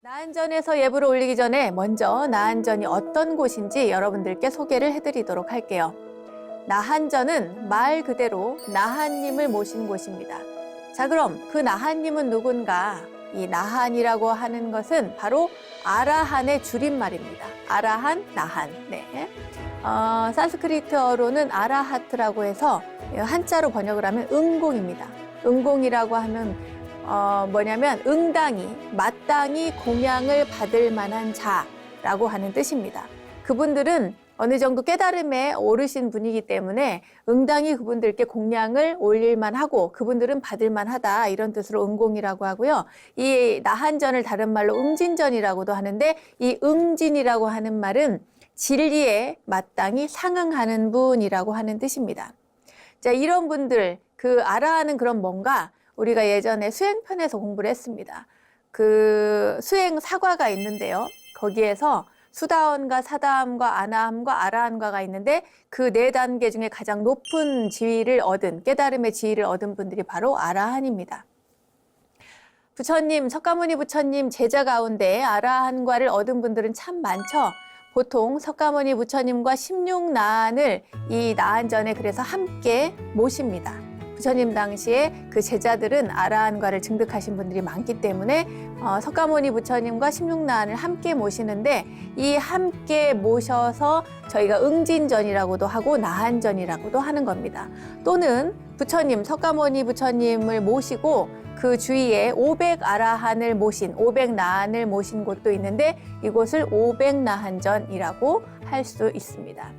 나한전에서 예불을 올리기 전에 먼저 나한전이 어떤 곳인지 여러분들께 소개를 해드리도록 할게요. 나한전은 말 그대로 나한님을 모신 곳입니다. 자, 그럼 그 나한님은 누군가? 이 나한이라고 하는 것은 바로 아라한의 줄임말입니다. 아라한, 나한. 네. 산스크리트어로는 아라하트라고 해서 한자로 번역을 하면 응공입니다. 응공이라고 하면 뭐냐면 응당히, 마땅히 공양을 받을 만한 자라고 하는 뜻입니다. 그분들은 어느 정도 깨달음에 오르신 분이기 때문에 응당히 그분들께 공양을 올릴 만하고 그분들은 받을 만하다, 이런 뜻으로 응공이라고 하고요. 이 나한전을 다른 말로 응진전이라고도 하는데, 이 응진이라고 하는 말은 진리에 마땅히 상응하는 분이라고 하는 뜻입니다. 자, 이런 분들, 그 아라하는 그럼 뭔가, 우리가 예전에 수행편에서 공부를 했습니다. 그 수행 사과가 있는데요. 거기에서 수다원과 사다함과 아나함과 아라한과가 있는데, 그 네 단계 중에 가장 높은 지위를 얻은, 깨달음의 지위를 얻은 분들이 바로 아라한입니다. 부처님, 석가모니 부처님 제자 가운데 아라한과를 얻은 분들은 참 많죠. 보통 석가모니 부처님과 16나한을 이 나한전에 그래서 함께 모십니다. 부처님 당시에 그 제자들은 아라한과를 증득하신 분들이 많기 때문에 석가모니 부처님과 16나한을 함께 모시는데, 이 함께 모셔서 저희가 응진전이라고도 하고 나한전이라고도 하는 겁니다. 또는 부처님, 석가모니 부처님을 모시고 그 주위에 500아라한을 모신, 500나한을 모신 곳도 있는데, 이곳을 500나한전이라고 할 수 있습니다.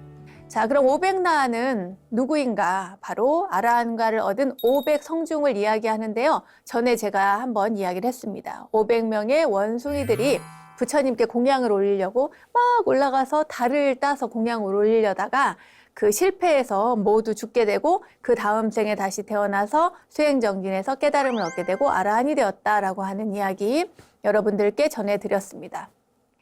자, 그럼 500나한은 누구인가? 바로 아라한과를 얻은 500성중을 이야기하는데요. 전에 제가 한번 이야기를 했습니다. 500명의 원숭이들이 부처님께 공양을 올리려고 막 올라가서 달을 따서 공양을 올리려다가 그 실패해서 모두 죽게 되고, 그 다음 생에 다시 태어나서 수행정진에서 깨달음을 얻게 되고 아라한이 되었다라고 하는 이야기 여러분들께 전해드렸습니다.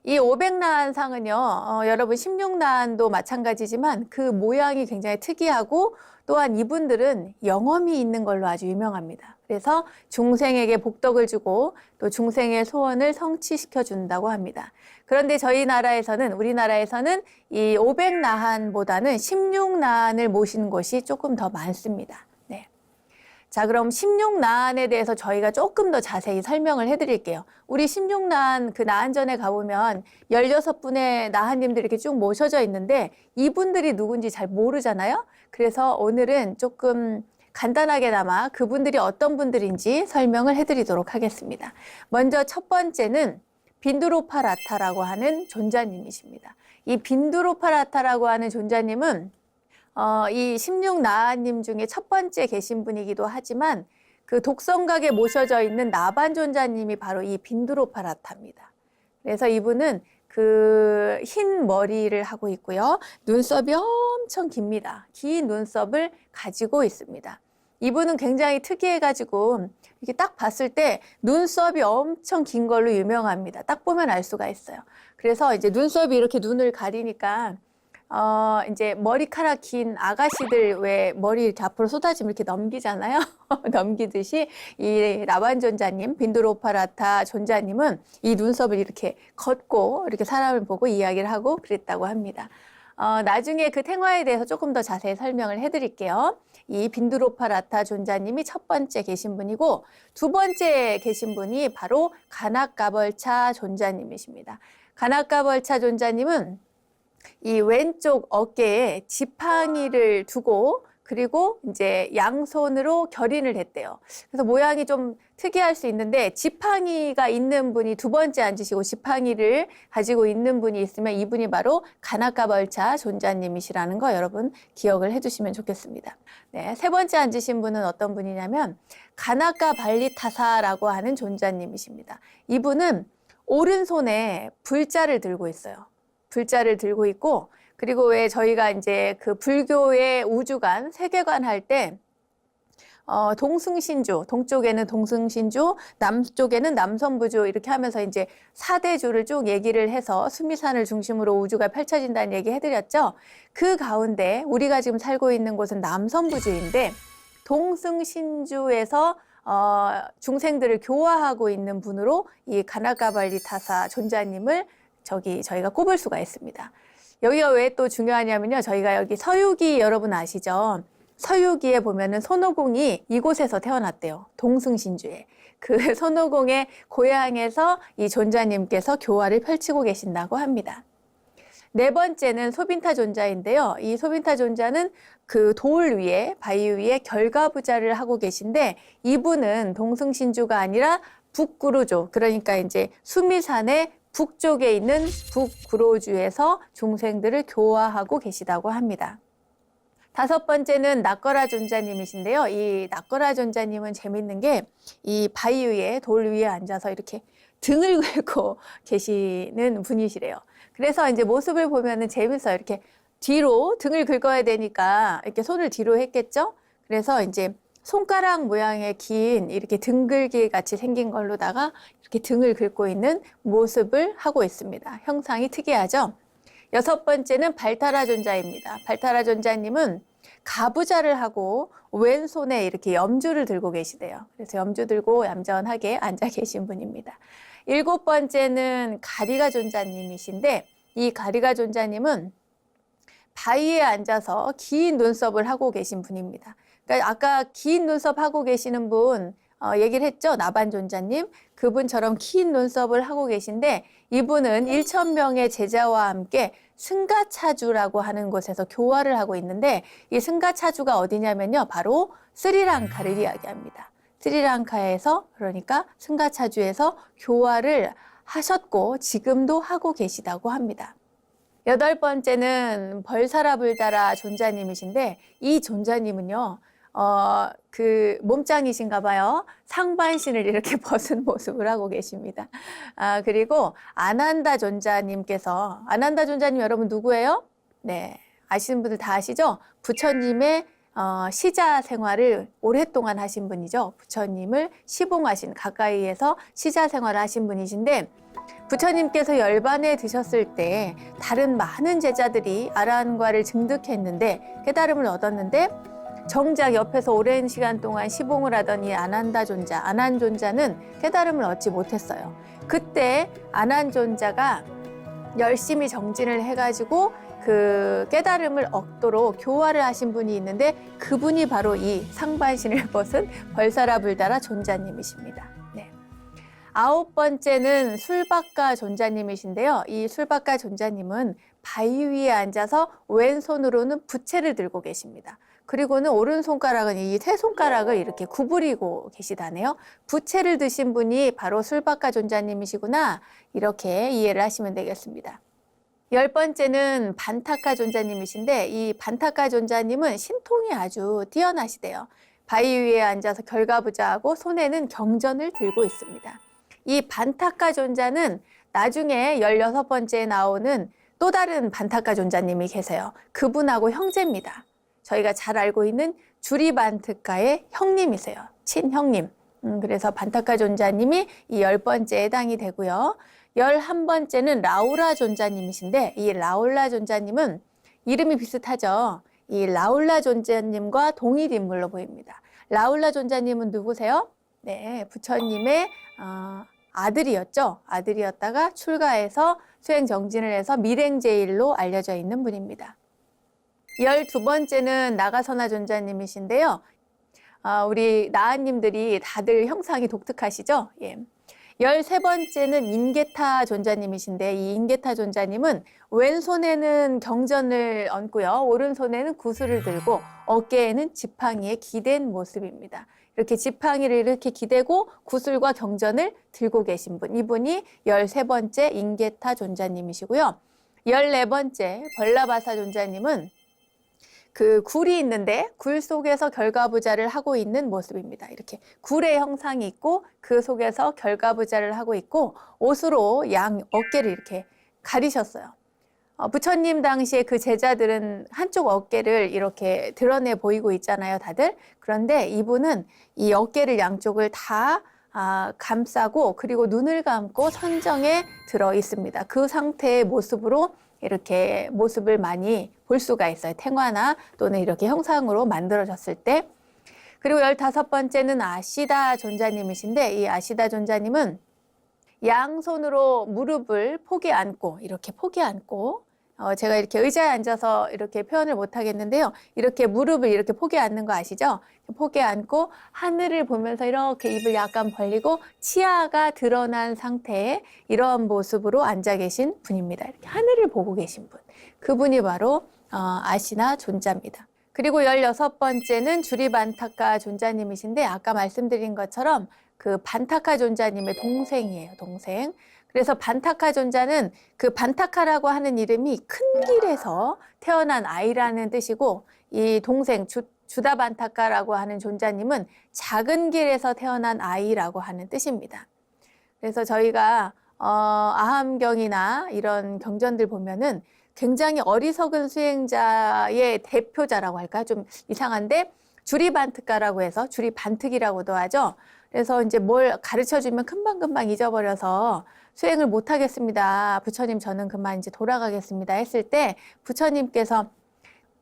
이 500나한상은요, 여러분 16나한도 마찬가지지만 그 모양이 굉장히 특이하고, 또한 이분들은 영험이 있는 걸로 아주 유명합니다. 그래서 중생에게 복덕을 주고 또 중생의 소원을 성취시켜 준다고 합니다. 그런데 저희 나라에서는, 우리나라에서는 이 500나한보다는 16나한을 모신 곳이 조금 더 많습니다. 네. 자, 그럼 16나한에 대해서 저희가 조금 더 자세히 설명을 해드릴게요. 우리 16나한 그 나한전에 가보면 16분의 나한님들이 이렇게 쭉 모셔져 있는데, 이분들이 누군지 잘 모르잖아요. 그래서 오늘은 조금 간단하게나마 그분들이 어떤 분들인지 설명을 해드리도록 하겠습니다. 먼저 첫 번째는 빈두로파라타라고 하는 존자님이십니다. 이 빈두로파라타라고 하는 존자님은 이 16나한님 중에 첫 번째 계신 분이기도 하지만, 그 독성각에 모셔져 있는 나반존자님이 바로 이 빈두로파라타입니다. 그래서 이분은 그 흰 머리를 하고 있고요. 눈썹이 엄청 깁니다. 긴 눈썹을 가지고 있습니다. 이분은 굉장히 특이해가지고 이렇게 딱 봤을 때 눈썹이 엄청 긴 걸로 유명합니다. 딱 보면 알 수가 있어요. 그래서 이제 눈썹이 이렇게 눈을 가리니까 이제 머리카락 긴 아가씨들 왜 머리 이렇게 앞으로 쏟아지면 이렇게 넘기잖아요. 넘기듯이 이 나반존자님, 빈두로파라타 존자님은 이 눈썹을 이렇게 걷고 이렇게 사람을 보고 이야기를 하고 그랬다고 합니다. 나중에 그 탱화에 대해서 조금 더 자세히 설명을 해드릴게요. 이 빈두로파라타 존자님이 첫 번째 계신 분이고, 두 번째 계신 분이 바로 가나까벌차 존자님이십니다. 가나까벌차 존자님은 이 왼쪽 어깨에 지팡이를 두고, 그리고 이제 양손으로 결인을 했대요. 그래서 모양이 좀 특이할 수 있는데, 지팡이가 있는 분이 두 번째 앉으시고 지팡이를 가지고 있는 분이 있으면 이분이 바로 가나까벌차 존자님이시라는 거 여러분 기억을 해주시면 좋겠습니다. 네, 세 번째 앉으신 분은 어떤 분이냐면 가나까발리타사라고 하는 존자님이십니다. 이분은 오른손에 불자를 들고 있어요. 불자를 들고 있고, 그리고 왜 저희가 이제 그 불교의 우주관, 세계관 할 때 동승신주, 동쪽에는 동승신주, 남쪽에는 남선부주 이렇게 하면서 이제 4대주를 쭉 얘기를 해서 수미산을 중심으로 우주가 펼쳐진다는 얘기 해드렸죠. 그 가운데 우리가 지금 살고 있는 곳은 남선부주인데, 동승신주에서 중생들을 교화하고 있는 분으로 이 가나가발리타사 존자님을 저희가 꼽을 수가 있습니다. 여기가 왜 또 중요하냐면요. 저희가 여기 서유기 여러분 아시죠? 서유기에 보면은 손오공이 이곳에서 태어났대요. 동승신주에. 그 손오공의 고향에서 이 존자님께서 교화를 펼치고 계신다고 합니다. 네 번째는 소빈타 존자인데요. 이 소빈타 존자는 그 돌 위에, 바위 위에 결가부자를 하고 계신데 이분은 동승신주가 아니라 북구로조, 그러니까 이제 수미산의 북쪽에 있는 북구로주에서 중생들을 교화하고 계시다고 합니다. 다섯 번째는 나꺼라 존자님이신데요. 이 나꺼라 존자님은 재밌는 게 이 바위 위에, 돌 위에 앉아서 이렇게 등을 긁고 계시는 분이시래요. 그래서 이제 모습을 보면은 재밌어요. 이렇게 뒤로 등을 긁어야 되니까 이렇게 손을 뒤로 했겠죠? 그래서 이제 손가락 모양의 긴 이렇게 등글기 같이 생긴 걸로다가 이렇게 등을 긁고 있는 모습을 하고 있습니다. 형상이 특이하죠? 여섯 번째는 발타라 존자입니다. 발타라 존자님은 가부좌를 하고 왼손에 이렇게 염주를 들고 계시대요. 그래서 염주 들고 얌전하게 앉아 계신 분입니다. 일곱 번째는 가리가 존자님이신데 이 가리가 존자님은 바위에 앉아서 긴 눈썹을 하고 계신 분입니다. 그러니까 아까 긴 눈썹 하고 계시는 분 얘기를 했죠. 나반 존자님. 그분처럼 긴 눈썹을 하고 계신데 이분은 1,000명의 제자와 함께 승가차주라고 하는 곳에서 교화를 하고 있는데 이 승가차주가 어디냐면요. 바로 스리랑카를 이야기합니다. 스리랑카에서 그러니까 승가차주에서 교화를 하셨고 지금도 하고 계시다고 합니다. 여덟 번째는 벌사라불다라 존자님이신데 이 존자님은요. 그 몸짱이신가 봐요. 상반신을 이렇게 벗은 모습을 하고 계십니다. 그리고 아난다 존자님께서, 아난다 존자님 여러분 누구예요? 네, 아시는 분들 다 아시죠? 부처님의 시자 생활을 오랫동안 하신 분이죠. 부처님을 시봉하신, 가까이에서 시자 생활을 하신 분이신데 부처님께서 열반에 드셨을 때 다른 많은 제자들이 아라한과를 증득했는데 깨달음을 얻었는데 정작 옆에서 오랜 시간 동안 시봉을 하던 이 아난다 존자, 아난 존자는 깨달음을 얻지 못했어요. 그때 아난 존자가 열심히 정진을 해가지고 그 깨달음을 얻도록 교화를 하신 분이 있는데 그분이 바로 이 상반신을 벗은 벌사라불다라 존자님이십니다. 네. 아홉 번째는 술박가 존자님이신데요. 이 술박가 존자님은 바위 위에 앉아서 왼손으로는 부채를 들고 계십니다. 그리고는 오른손가락은 이 세 손가락을 이렇게 구부리고 계시다네요. 부채를 드신 분이 바로 술박가 존자님이시구나. 이렇게 이해를 하시면 되겠습니다. 열 번째는 반타카 존자님이신데 이 반타카 존자님은 신통이 아주 뛰어나시대요. 바위 위에 앉아서 결가부자하고 손에는 경전을 들고 있습니다. 이 반타카 존자는 나중에 16번째에 나오는 또 다른 반타카 존자님이 계세요. 그분하고 형제입니다. 저희가 잘 알고 있는 주리반트카의 형님이세요. 친형님. 그래서 반타카 존자님이 이 10번째에 해당이 되고요. 11번째는 라울라 존자님이신데 이 라울라 존자님은 이름이 비슷하죠. 이 라울라 존자님과 동일 인물로 보입니다. 라울라 존자님은 누구세요? 네, 부처님의 아들이었죠. 아들이었다가 출가해서 수행 정진을 해서 밀행제일로 알려져 있는 분입니다. 12번째는 나가서나 존자님이신데요. 우리 나아님들이 다들 형상이 독특하시죠? 예. 13번째는 인게타 존자님이신데 이 인게타 존자님은 왼손에는 경전을 얹고요. 오른손에는 구슬을 들고 어깨에는 지팡이에 기댄 모습입니다. 이렇게 지팡이를 이렇게 기대고 구슬과 경전을 들고 계신 분. 이분이 13번째 인게타 존자님이시고요. 14번째 벌라바사 존자님은 그 굴이 있는데 굴 속에서 결가부자를 하고 있는 모습입니다. 이렇게 굴의 형상이 있고 그 속에서 결가부자를 하고 있고 옷으로 양 어깨를 이렇게 가리셨어요. 부처님 당시에 그 제자들은 한쪽 어깨를 이렇게 드러내 보이고 있잖아요, 다들. 그런데 이분은 이 어깨를 양쪽을 다 감싸고 그리고 눈을 감고 선정에 들어 있습니다. 그 상태의 모습으로 이렇게 모습을 많이 볼 수가 있어요. 탱화나 또는 이렇게 형상으로 만들어졌을 때. 그리고 15번째는 아시다 존자님이신데 이 아시다 존자님은 양손으로 무릎을 포개 안고 이렇게 포개 안고 제가 이렇게 의자에 앉아서 이렇게 표현을 못 하겠는데요. 이렇게 무릎을 이렇게 포개 안는 거 아시죠? 포개 안고 하늘을 보면서 이렇게 입을 약간 벌리고 치아가 드러난 상태의 이런 모습으로 앉아 계신 분입니다. 이렇게 하늘을 보고 계신 분. 그분이 바로 아시나 존자입니다. 그리고 16번째는 주리반타카 존자님이신데 아까 말씀드린 것처럼 그 반타카 존자님의 동생이에요. 동생. 그래서 반타카 존자는 그 반타카라고 하는 이름이 큰 길에서 태어난 아이라는 뜻이고 이 동생 주다 반타카라고 하는 존자님은 작은 길에서 태어난 아이라고 하는 뜻입니다. 그래서 저희가 아함경이나 이런 경전들 보면은 굉장히 어리석은 수행자의 대표자라고 할까? 좀 이상한데 주리반트카라고 해서 주리반특이라고도 하죠. 그래서 이제 뭘 가르쳐주면 금방금방 잊어버려서 수행을 못 하겠습니다. 부처님 저는 그만 이제 돌아가겠습니다. 했을 때 부처님께서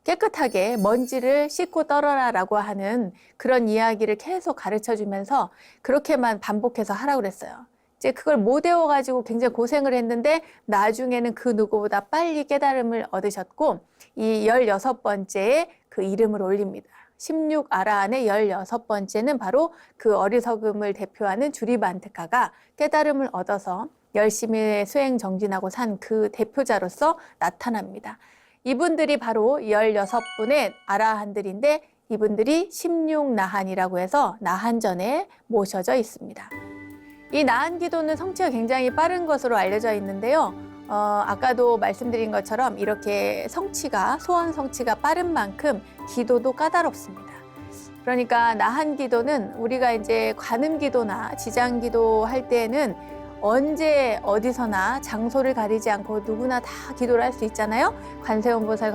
깨끗하게 먼지를 씻고 떨어라라고 하는 그런 이야기를 계속 가르쳐주면서 그렇게만 반복해서 하라고 그랬어요. 이제 그걸 못 외워가지고 굉장히 고생을 했는데 나중에는 그 누구보다 빨리 깨달음을 얻으셨고 이 16번째에 그 이름을 올립니다. 16아라한의 16번째는 바로 그 어리석음을 대표하는 주리반트카가 깨달음을 얻어서 열심히 수행 정진하고 산 그 대표자로서 나타납니다. 이분들이 바로 16분의 아라한들인데 이분들이 16나한이라고 해서 나한전에 모셔져 있습니다. 이 나한기도는 성취가 굉장히 빠른 것으로 알려져 있는데요. 아까도 말씀드린 것처럼 이렇게 소원 성취가 빠른 만큼 기도도 까다롭습니다. 그러니까 나한기도는 우리가 이제 관음기도나 지장기도 할 때는 언제 어디서나 장소를 가리지 않고 누구나 다 기도를 할 수 있잖아요. 관세음보살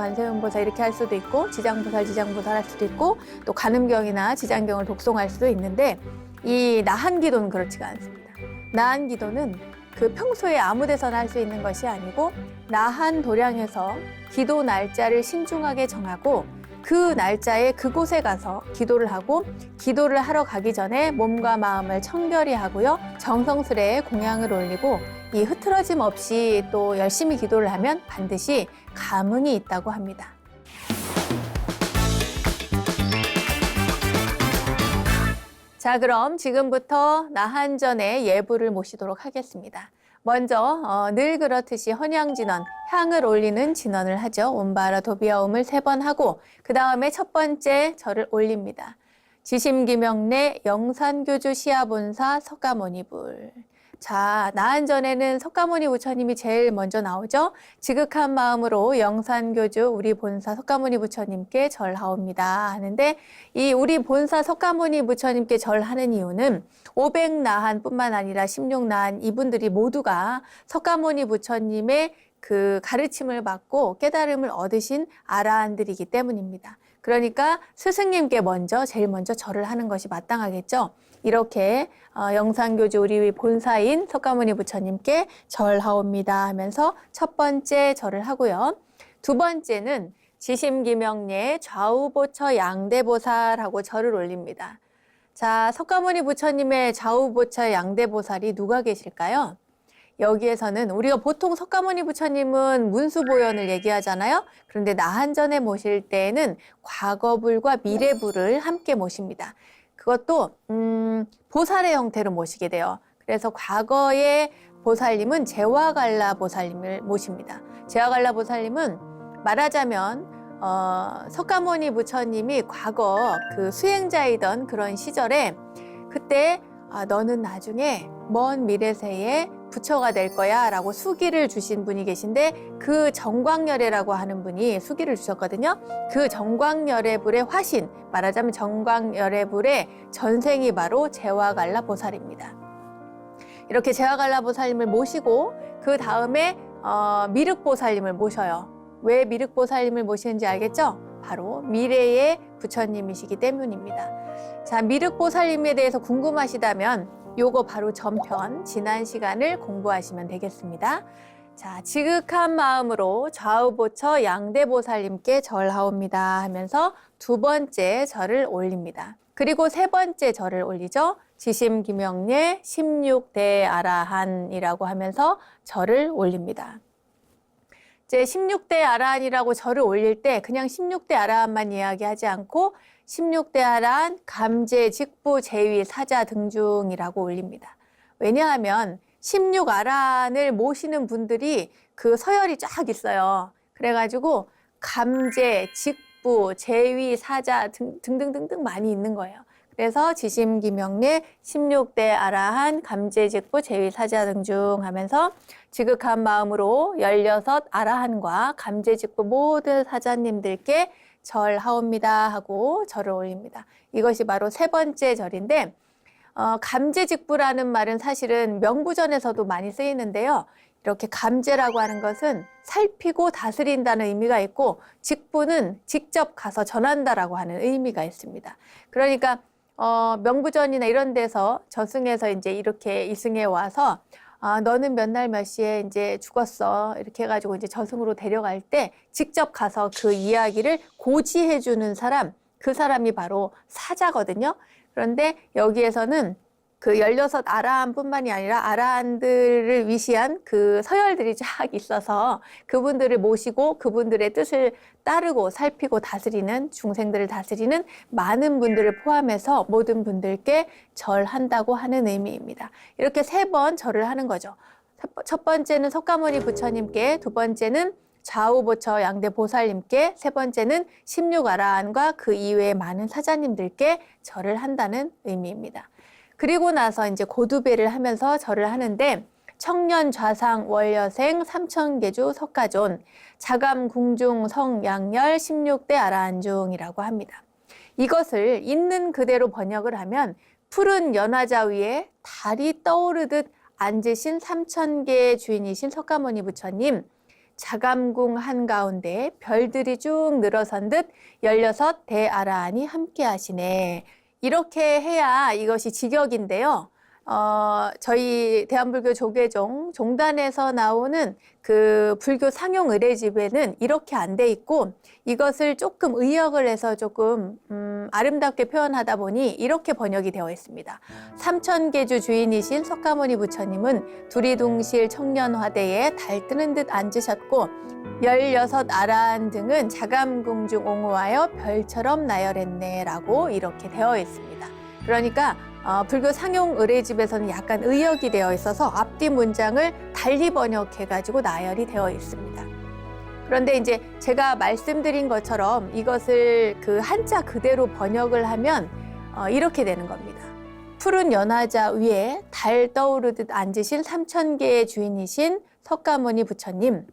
이렇게 할 수도 있고 지장보살 할 수도 있고 또 관음경이나 지장경을 독송할 수도 있는데 이 나한기도는 그렇지가 않습니다. 나한기도는 그 평소에 아무 데서나 할 수 있는 것이 아니고 나한 도량에서 기도 날짜를 신중하게 정하고 그 날짜에 그곳에 가서 기도를 하고 기도를 하러 가기 전에 몸과 마음을 청결히 하고요. 정성스레 공양을 올리고 이 흐트러짐 없이 또 열심히 기도를 하면 반드시 감흥이 있다고 합니다. 자, 그럼 지금부터 나한전의 예부를 모시도록 하겠습니다. 먼저 늘 그렇듯이 헌향진원, 향을 올리는 진원을 하죠. 옴바라 도비아옴을 3번 하고 그 다음에 첫 번째 절을 올립니다. 지심기명내 영산교주 시아본사 석가모니불. 자, 나한전에는 석가모니 부처님이 제일 먼저 나오죠. 지극한 마음으로 영산교주 우리 본사 석가모니 부처님께 절하옵니다 하는데 이 우리 본사 석가모니 부처님께 절하는 이유는 500나한뿐만 아니라 16나한 이분들이 모두가 석가모니 부처님의 그 가르침을 받고 깨달음을 얻으신 아라한들이기 때문입니다. 그러니까 스승님께 제일 먼저 절을 하는 것이 마땅하겠죠. 이렇게 영산교주 우리 본사인 석가모니 부처님께 절하옵니다 하면서 첫 번째 절을 하고요. 두 번째는 지심기명례 좌우보처 양대보살하고 절을 올립니다. 자, 석가모니 부처님의 좌우보처 양대보살이 누가 계실까요? 여기에서는 우리가 보통 석가모니 부처님은 문수보현을 얘기하잖아요. 그런데 나한전에 모실 때에는 과거불과 미래불을 함께 모십니다. 그것도 보살의 형태로 모시게 돼요. 그래서 과거의 보살님은 제와갈라 보살님을 모십니다. 제와갈라 보살님은 말하자면 석가모니 부처님이 과거 그 수행자이던 그런 시절에 그때 너는 나중에 먼 미래세에 부처가 될 거야 라고 수기를 주신 분이 계신데 그 정광열애라고 하는 분이 수기를 주셨거든요. 그 정광열애불의 화신, 말하자면 정광열애불의 전생이 바로 제와갈라 보살입니다. 이렇게 제와갈라 보살님을 모시고 그 다음에 미륵보살님을 모셔요. 왜 미륵보살님을 모시는지 알겠죠? 바로 미래의 부처님이시기 때문입니다. 자, 미륵보살님에 대해서 궁금하시다면 요거 바로 전편 지난 시간을 공부하시면 되겠습니다. 자, 지극한 마음으로 좌우보처 양대보살님께 절하옵니다 하면서 두 번째 절을 올립니다. 그리고 세 번째 절을 올리죠. 지심기명예 16대 아라한이라고 하면서 절을 올립니다. 이제 16대 아라한이라고 절을 올릴 때 그냥 16대 아라한만 이야기하지 않고 16대 아라한, 감제, 직부, 제위, 사자 등중이라고 올립니다. 왜냐하면 16아라한을 모시는 분들이 그 서열이 쫙 있어요. 그래가지고 감제, 직부, 제위, 사자 등등등등 많이 있는 거예요. 그래서 지심기명례 16대 아라한, 감제, 직부, 제위, 사자 등중 하면서 지극한 마음으로 16 아라한과 감제, 직부 모든 사자님들께 절하옵니다 하고 절을 올립니다. 이것이 바로 세 번째 절인데 감제직부라는 말은 사실은 명부전에서도 많이 쓰이는데요. 이렇게 감제라고 하는 것은 살피고 다스린다는 의미가 있고 직부는 직접 가서 전한다라고 하는 의미가 있습니다. 그러니까 명부전이나 이런 데서 저승에서 이제 이렇게 이승에 와서 너는 몇 날 몇 시에 이제 죽었어. 이렇게 해가지고 이제 저승으로 데려갈 때 직접 가서 그 이야기를 고지해주는 사람, 그 사람이 바로 사자거든요. 그런데 여기에서는 그 16 아라한뿐만이 아니라 아라한들을 위시한 그 서열들이 쫙 있어서 그분들을 모시고 그분들의 뜻을 따르고 살피고 다스리는 중생들을 다스리는 많은 분들을 포함해서 모든 분들께 절한다고 하는 의미입니다. 이렇게 3번 절을 하는 거죠. 첫 번째는 석가모니 부처님께, 두 번째는 좌우보처 양대 보살님께, 세 번째는 16아라한과 그 이외의 많은 사자님들께 절을 한다는 의미입니다. 그리고 나서 이제 고두배를 하면서 절을 하는데 청년 좌상 월여생 삼천계주 석가존 자감 궁중 성양열 16대 아라한중이라고 합니다. 이것을 있는 그대로 번역을 하면 푸른 연화자 위에 달이 떠오르듯 앉으신 3000개의 주인이신 석가모니 부처님, 자감궁 한가운데 별들이 쭉 늘어선 듯 16 대아라한이 함께 하시네. 이렇게 해야 이것이 직역인데요. 저희 대한불교 조계종 종단에서 나오는 그 불교 상용 의례집에는 이렇게 안 돼 있고 이것을 조금 의역을 해서 조금 아름답게 표현하다 보니 이렇게 번역이 되어 있습니다. 삼천계주 주인이신 석가모니 부처님은 두리둥실 청년화대에 달 뜨는 듯 앉으셨고 16 아라한 등은 자감궁중 옹호하여 별처럼 나열했네 라고 이렇게 되어 있습니다. 그러니까 불교 상용 의례집에서는 약간 의역이 되어 있어서 앞뒤 문장을 달리 번역해가지고 나열이 되어 있습니다. 그런데 이제 제가 말씀드린 것처럼 이것을 그 한자 그대로 번역을 하면 이렇게 되는 겁니다. 푸른 연화자 위에 달 떠오르듯 앉으신 3000개의 주인이신 석가모니 부처님,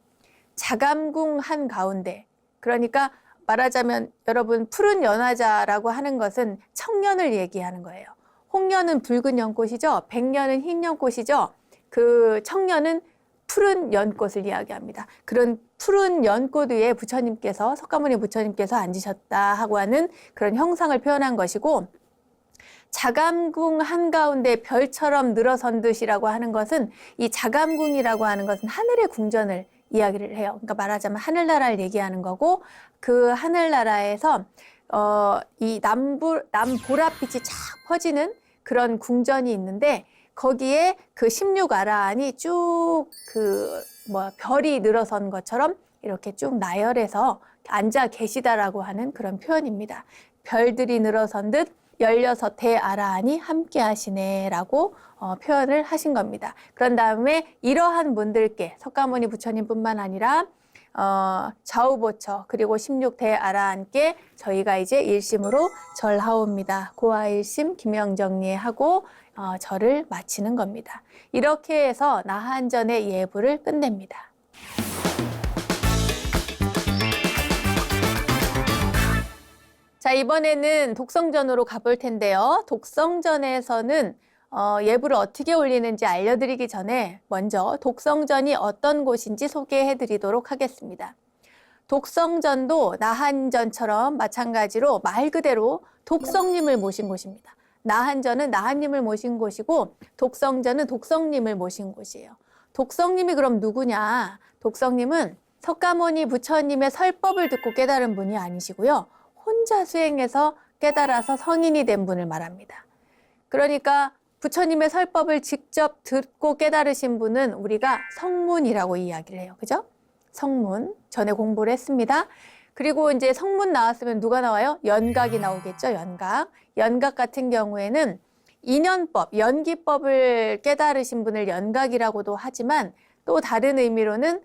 자감궁 한가운데, 그러니까 말하자면 여러분 푸른 연화자라고 하는 것은 청년을 얘기하는 거예요. 홍년은 붉은 연꽃이죠. 백년은 흰 연꽃이죠. 그 청년은 푸른 연꽃을 이야기합니다. 그런 푸른 연꽃 위에 부처님께서 석가모니 부처님께서 앉으셨다 하고 하는 그런 형상을 표현한 것이고 자감궁 한가운데 별처럼 늘어선 듯이라고 하는 것은 이 자감궁이라고 하는 것은 하늘의 궁전을 이야기를 해요. 그러니까 말하자면 하늘나라를 얘기하는 거고 그 하늘나라에서 이 남보랏빛이 쫙 퍼지는 그런 궁전이 있는데 거기에 그 16아라한이 쭉 별이 늘어선 것처럼 이렇게 쭉 나열해서 앉아 계시다라고 하는 그런 표현입니다. 별들이 늘어선 듯 16 대아라한이 함께 하시네라고 표현을 하신 겁니다. 그런 다음에 이러한 분들께 석가모니 부처님뿐만 아니라 좌우보처 그리고 16대아라한께 저희가 이제 일심으로 절하옵니다. 고아일심 김영정리하고 절을 마치는 겁니다. 이렇게 해서 나한전의 예불을 끝냅니다. 자, 이번에는 독성전으로 가볼 텐데요. 독성전에서는 예불을 어떻게 올리는지 알려드리기 전에 먼저 독성전이 어떤 곳인지 소개해 드리도록 하겠습니다. 독성전도 나한전처럼 마찬가지로 말 그대로 독성님을 모신 곳입니다. 나한전은 나한님을 모신 곳이고 독성전은 독성님을 모신 곳이에요. 독성님이 그럼 누구냐? 독성님은 석가모니 부처님의 설법을 듣고 깨달은 분이 아니시고요. 혼자 수행해서 깨달아서 성인이 된 분을 말합니다. 그러니까 부처님의 설법을 직접 듣고 깨달으신 분은 우리가 성문이라고 이야기를 해요. 그죠? 성문. 전에 공부를 했습니다. 그리고 이제 성문 나왔으면 누가 나와요? 연각이 나오겠죠. 연각. 연각 같은 경우에는 인연법, 연기법을 깨달으신 분을 연각이라고도 하지만 또 다른 의미로는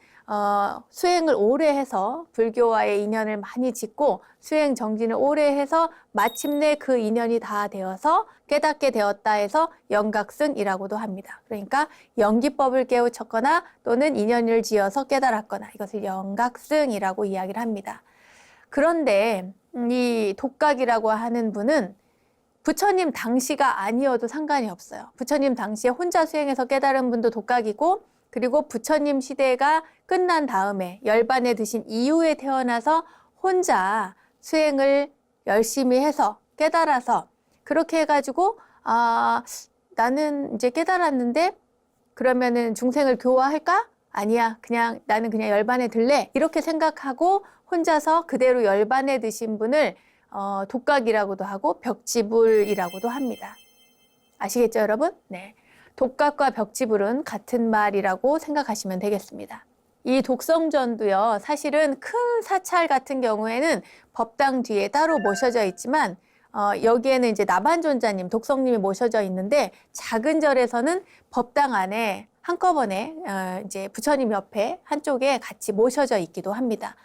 수행을 오래 해서 불교와의 인연을 많이 짓고 수행 정진을 오래 해서 마침내 그 인연이 다 되어서 깨닫게 되었다 해서 연각승이라고도 합니다. 그러니까 연기법을 깨우쳤거나 또는 인연을 지어서 깨달았거나 이것을 연각승이라고 이야기를 합니다. 그런데 이 독각이라고 하는 분은 부처님 당시가 아니어도 상관이 없어요. 부처님 당시에 혼자 수행해서 깨달은 분도 독각이고 그리고 부처님 시대가 끝난 다음에 열반에 드신 이후에 태어나서 혼자 수행을 열심히 해서 깨달아서 그렇게 해가지고 나는 이제 깨달았는데 그러면은 중생을 교화할까? 아니야. 나는 그냥 열반에 들래. 이렇게 생각하고 혼자서 그대로 열반에 드신 분을 독각이라고도 하고 벽지불이라고도 합니다. 아시겠죠, 여러분? 네. 독각과 벽지불은 같은 말이라고 생각하시면 되겠습니다. 이 독성전도요, 사실은 큰 사찰 같은 경우에는 법당 뒤에 따로 모셔져 있지만 여기에는 이제 나반존자님, 독성님이 모셔져 있는데 작은 절에서는 법당 안에 한꺼번에 이제 부처님 옆에 한쪽에 같이 모셔져 있기도 합니다.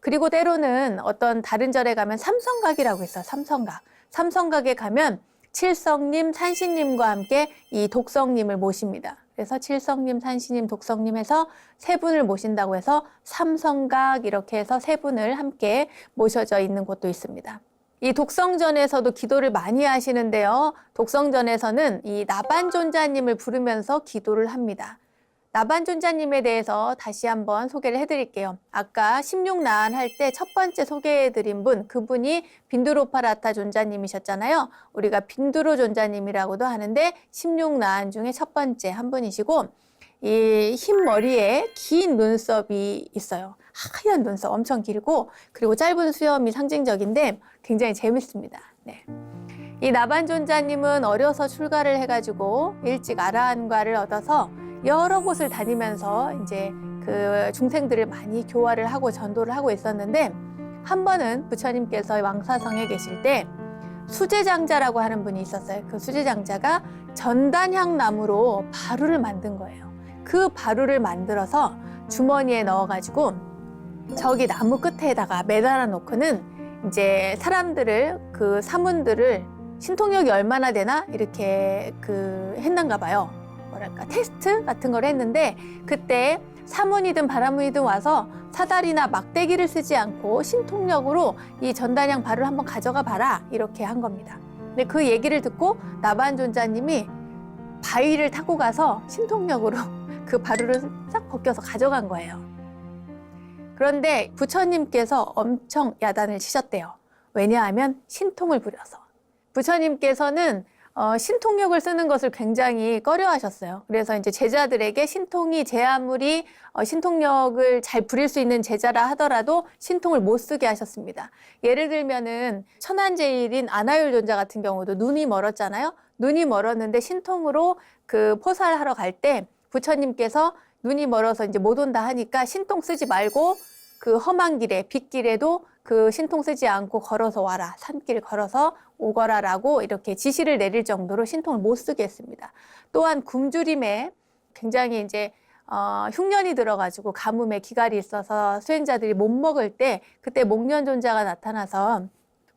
그리고 때로는 어떤 다른 절에 가면 삼성각이라고 있어요. 삼성각. 삼성각에 가면 칠성님, 산신님과 함께 이 독성님을 모십니다. 그래서 칠성님, 산신님, 독성님 해서 세 분을 모신다고 해서 삼성각 이렇게 해서 세 분을 함께 모셔져 있는 곳도 있습니다. 이 독성전에서도 기도를 많이 하시는데요. 독성전에서는 이 나반존자님을 부르면서 기도를 합니다. 나반존자님에 대해서 다시 한번 소개를 해드릴게요. 아까 16나안 할 때 첫 번째 소개해드린 분, 그분이 빈두로파라타 존자님이셨잖아요. 우리가 빈두로 존자님이라고도 하는데 16나안 중에 첫 번째 한 분이시고 이 흰 머리에 긴 눈썹이 있어요. 하얀 눈썹 엄청 길고 그리고 짧은 수염이 상징적인데 굉장히 재밌습니다. 네. 이 나반존자님은 어려서 출가를 해가지고 일찍 아라한과를 얻어서 여러 곳을 다니면서 이제 그 중생들을 많이 교화를 하고 전도를 하고 있었는데 한 번은 부처님께서 왕사성에 계실 때 수제장자라고 하는 분이 있었어요. 그 수제장자가 전단향 나무로 바루를 만든 거예요. 그 바루를 만들어서 주머니에 넣어가지고 저기 나무 끝에다가 매달아 놓고는 이제 사람들을 그 사문들을 신통력이 얼마나 되나 이렇게 했는가 봐요. 뭐랄까 테스트 같은 걸 했는데 그때 사문이든 바라문이든 와서 사다리나 막대기를 쓰지 않고 신통력으로 이 전단향 바루를 한번 가져가 봐라 이렇게 한 겁니다. 근데 그 얘기를 듣고 나반존자님이 바위를 타고 가서 신통력으로 그 바루를 싹 벗겨서 가져간 거예요. 그런데 부처님께서 엄청 야단을 치셨대요. 왜냐하면 신통을 부려서. 부처님께서는 신통력을 쓰는 것을 굉장히 꺼려하셨어요. 그래서 이제 제자들에게 신통이 제 아무리 신통력을 잘 부릴 수 있는 제자라 하더라도 신통을 못 쓰게 하셨습니다. 예를 들면은 천한제일인 아나율 존자 같은 경우도 눈이 멀었잖아요. 눈이 멀었는데 신통으로 그 포살하러 갈 때 부처님께서 눈이 멀어서 이제 못 온다 하니까 신통 쓰지 말고 그 험한 길에 빗길에도 그 신통 쓰지 않고 걸어서 와라. 산길 걸어서 오거라라고 이렇게 지시를 내릴 정도로 신통을 못 쓰게 했습니다. 또한 굶주림에 굉장히 이제 흉년이 들어가지고 가뭄에 기갈이 있어서 수행자들이 못 먹을 때 그때 목련존자가 나타나서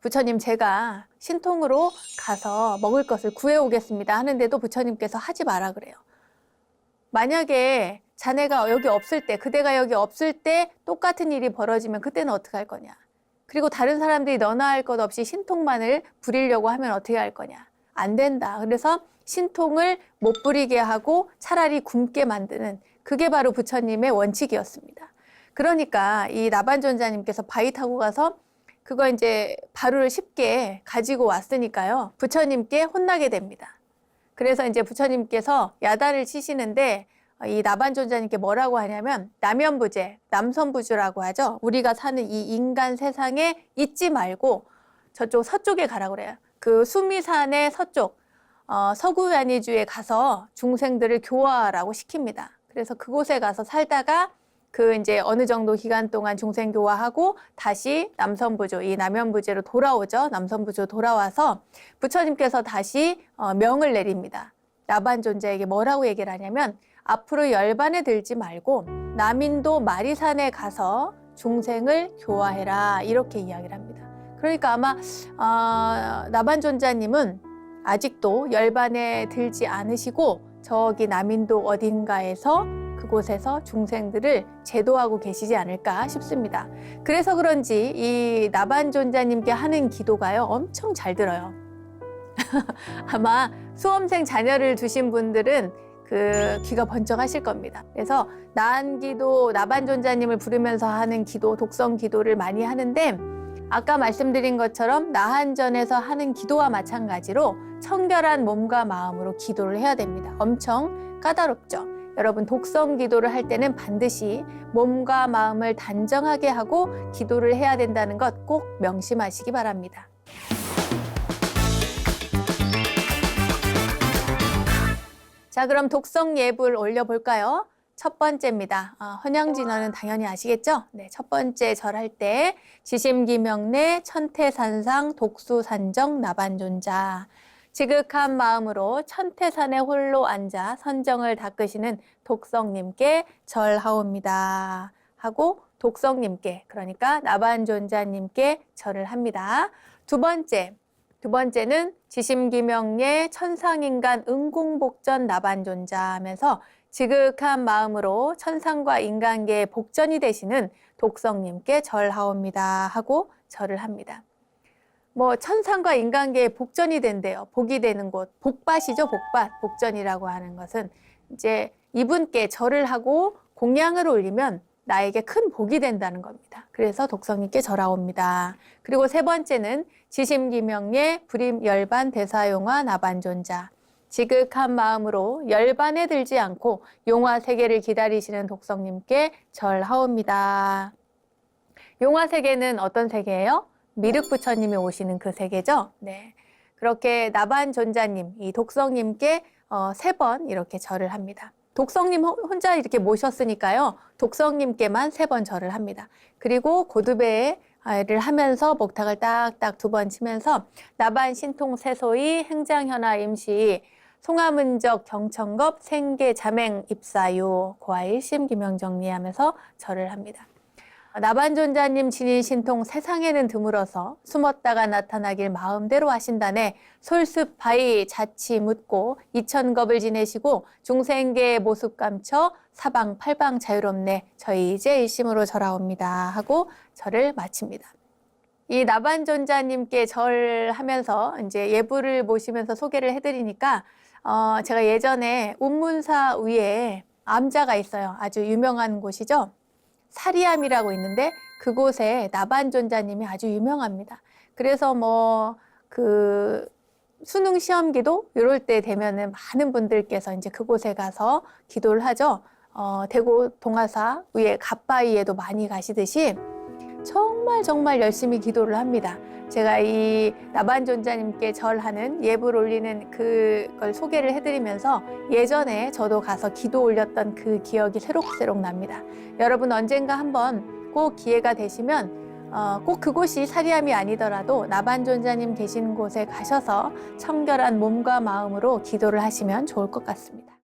부처님 제가 신통으로 가서 먹을 것을 구해오겠습니다 하는데도 부처님께서 하지 마라 그래요. 만약에 자네가 여기 없을 때, 그대가 여기 없을 때 똑같은 일이 벌어지면 그때는 어떻게 할 거냐. 그리고 다른 사람들이 너나 할 것 없이 신통만을 부리려고 하면 어떻게 할 거냐. 안 된다. 그래서 신통을 못 부리게 하고 차라리 굶게 만드는 그게 바로 부처님의 원칙이었습니다. 그러니까 이 나반존자님께서 바위 타고 가서 그거 이제 바루를 쉽게 가지고 왔으니까요. 부처님께 혼나게 됩니다. 그래서 이제 부처님께서 야단을 치시는데 이 나반존자님께 뭐라고 하냐면 남연부제, 남선부주라고 하죠. 우리가 사는 이 인간 세상에 있지 말고 저쪽 서쪽에 가라 그래요. 그 수미산의 서쪽 서구야니주에 가서 중생들을 교화하라고 시킵니다. 그래서 그곳에 가서 살다가 그 이제 어느 정도 기간 동안 중생 교화하고 다시 남선부조, 이 남연부제로 돌아오죠. 남선부조 돌아와서 부처님께서 다시 명을 내립니다. 나반존자에게 뭐라고 얘기를 하냐면 앞으로 열반에 들지 말고 남인도 마리산에 가서 중생을 교화해라 이렇게 이야기를 합니다. 그러니까 아마 나반존자님은 아직도 열반에 들지 않으시고 저기 남인도 어딘가에서 그곳에서 중생들을 제도하고 계시지 않을까 싶습니다. 그래서 그런지 이 나반존자님께 하는 기도가요 엄청 잘 들어요. 아마 수험생 자녀를 두신 분들은 그 귀가 번쩍하실 겁니다. 그래서 나한기도 나반존자님을 부르면서 하는 기도, 독성 기도를 많이 하는데 아까 말씀드린 것처럼 나한전에서 하는 기도와 마찬가지로 청결한 몸과 마음으로 기도를 해야 됩니다. 엄청 까다롭죠. 여러분 독성 기도를 할 때는 반드시 몸과 마음을 단정하게 하고 기도를 해야 된다는 것 꼭 명심하시기 바랍니다. 자, 그럼 독성 예불 올려볼까요? 첫 번째입니다. 헌양진언은 당연히 아시겠죠? 네, 첫 번째 절할 때 지심기명래 천태산상 독수산정 나반존자 지극한 마음으로 천태산에 홀로 앉아 선정을 닦으시는 독성님께 절하옵니다. 하고 독성님께 그러니까 나반존자님께 절을 합니다. 두 번째는 지심기명예 천상인간 응공복전 나반존자 하면서 지극한 마음으로 천상과 인간계의 복전이 되시는 독성님께 절하옵니다 하고 절을 합니다. 뭐 천상과 인간계의 복전이 된대요. 복이 되는 곳, 복밭이죠. 복밭. 복전이라고 하는 것은 이제 이분께 절을 하고 공양을 올리면 나에게 큰 복이 된다는 겁니다. 그래서 독성님께 절하옵니다. 그리고 세 번째는 지심기명예 불임열반 대사용화 나반존자 지극한 마음으로 열반에 들지 않고 용화세계를 기다리시는 독성님께 절하옵니다. 용화세계는 어떤 세계예요? 미륵부처님이 오시는 그 세계죠. 네, 그렇게 나반존자님, 이 독성님께 3번 이렇게 절을 합니다. 독성님 혼자 이렇게 모셨으니까요. 독성님께만 3번 절을 합니다. 그리고 고두배를 하면서 목탁을 딱딱 2번 치면서 나반 신통 세소이 행장현화 임시 송하문적 경천겁 생계 자맹 입사유 고아일심 기명정리하면서 절을 합니다. 나반존자님 진인 신통 세상에는 드물어서 숨었다가 나타나길 마음대로 하신다네 솔습하이 자치 묻고 이천겁을 지내시고 중생계의 모습 감춰 사방 팔방 자유롭네 저희 이제 일심으로 절하옵니다 하고 절을 마칩니다. 이 나반존자님께 절하면서 이제 예불을 모시면서 소개를 해드리니까 제가 예전에 운문사 위에 암자가 있어요. 아주 유명한 곳이죠. 사리암이라고 있는데 그곳에 나반존자님이 아주 유명합니다. 그래서 뭐 그 수능 시험 기도 이럴 때 되면은 많은 분들께서 이제 그곳에 가서 기도를 하죠. 대구 동화사 위에 갓바위에도 많이 가시듯이 정말 열심히 기도를 합니다. 제가 이 나반존자님께 절하는 예불 올리는 그걸 소개를 해드리면서 예전에 저도 가서 기도 올렸던 그 기억이 새록새록 납니다. 여러분 언젠가 한번 꼭 기회가 되시면 꼭 그곳이 사리암이 아니더라도 나반존자님 계신 곳에 가셔서 청결한 몸과 마음으로 기도를 하시면 좋을 것 같습니다.